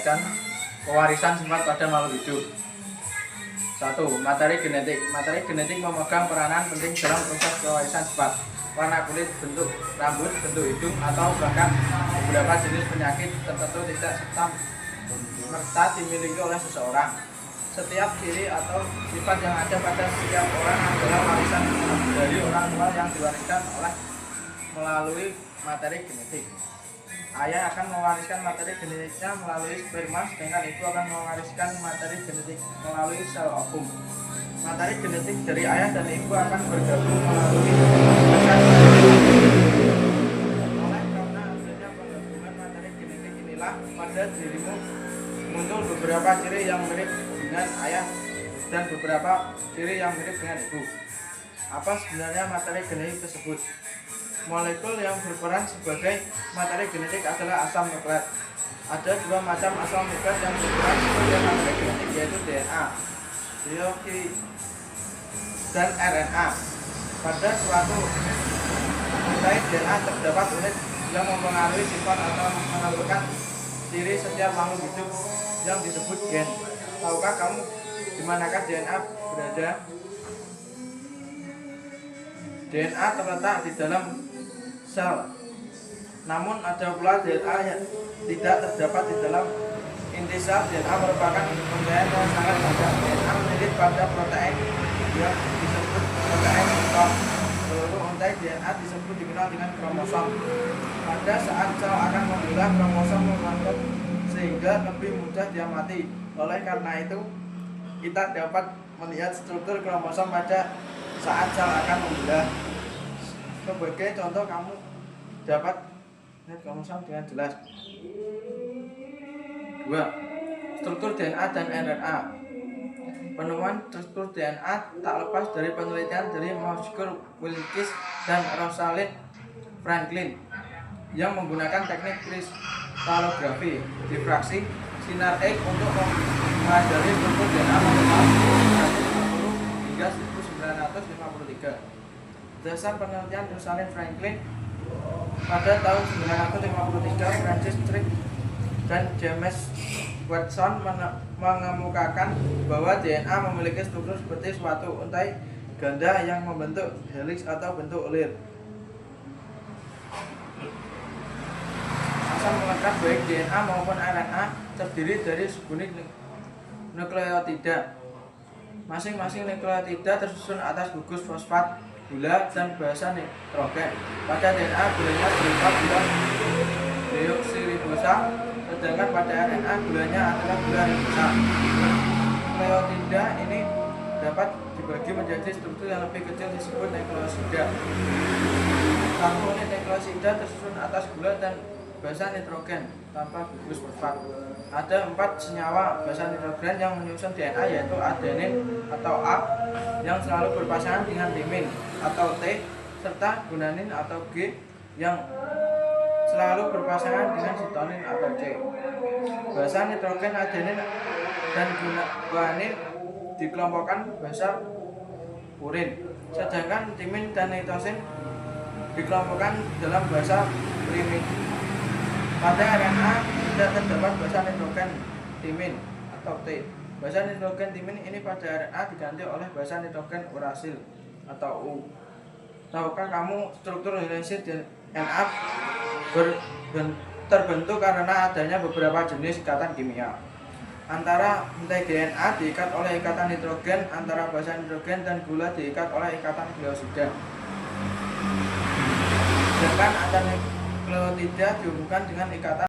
dan pewarisan sifat pada makhluk hidup. 1. Materi genetik. Materi genetik memegang peranan penting dalam proses pewarisan sifat. Warna kulit, bentuk rambut, bentuk hidung, atau bahkan beberapa jenis penyakit tertentu tidak serta dimiliki oleh seseorang. Setiap ciri atau sifat yang ada pada setiap orang adalah warisan dari orang tua yang diwariskan melalui materi genetik. Ayah akan mewariskan materi genetiknya melalui sperma, sedangkan ibu akan mewariskan materi genetik melalui sel ovum. Materi genetik dari ayah dan ibu akan bergabung melalui karena adanya penggabungan materi genetik inilah pada dirimu muncul beberapa ciri yang mirip dengan ayah dan beberapa ciri yang mirip dengan ibu. Apa sebenarnya materi genetik tersebut? Molekul yang berperan sebagai materi genetik adalah asam nukleat. Ada dua macam asam nukleat yang berperan sebagai materi genetik, yaitu DNA, dan RNA. Pada suatu unit DNA terdapat unit yang mempengaruhi sifat atau menentukan ciri setiap makhluk hidup yang disebut gen. Tahukah kamu di manakah DNA berada? DNA terletak di dalam sel. Namun ada pula DNA yang tidak terdapat di dalam inti sel. DNA merupakan rangkaian yang sangat panjang. DNA menjadi pada protein yang disebut protein stok. Seluruh untai DNA disebut dikenal dengan kromosom. Pada saat sel akan membelah, kromosom membentuk sehingga lebih mudah diamati. Oleh karena itu, kita dapat melihat struktur kromosom pada saat sel akan membelah. Sebagai contoh, kamu dapat lihat kromosom dengan jelas. 2. Struktur DNA dan RNA. Penemuan struktur DNA tak lepas dari penelitian dari Moskul, Wilkes, dan Rosalind Franklin yang menggunakan teknik kristalografi, difraksi, sinar X untuk mempelajari struktur DNA pada tahun 1950 hingga 1953. Berdasar penelitian Rosalind Franklin, pada tahun 1953, Francis Crick dan James Watson mengemukakan bahwa DNA memiliki struktur seperti suatu untai ganda yang membentuk heliks atau bentuk lir. Asam melekat baik DNA maupun RNA terdiri dari sebuah nukleotida. Masing-masing nukleotida tersusun atas gugus fosfat, gula, dan basa nitrogen. Pada DNA gulanya berupa gula deoksiribosa, sedangkan pada RNA gulanya adalah gula ribosa. Nukleotida ini dapat dibagi menjadi struktur yang lebih kecil disebut nukleosida. Satu unit nukleosida tersusun atas gula dan basa nitrogen tanpa gugus fosfat. Ada 4 senyawa basa nitrogen yang menyusun DNA, yaitu adenin atau A yang selalu berpasangan dengan timin atau T, serta guanin atau G yang selalu berpasangan dengan sitonin atau C. Basa nitrogen adenin dan guanin dikelompokkan basa purin, sedangkan timin dan nitosin dikelompokkan dalam basa primin. Pada RNA tidak terdapat basa nitrogen timin atau T. Basa nitrogen timin ini pada RNA diganti oleh basa nitrogen urasil atau U. Tahukah kamu struktur heliks DNA terbentuk karena adanya beberapa jenis ikatan kimia. Antara untai DNA diikat oleh ikatan nitrogen, antara basa nitrogen dan gula diikat oleh ikatan glukosida. Sedangkan ada nukleotida dihubungkan dengan ikatan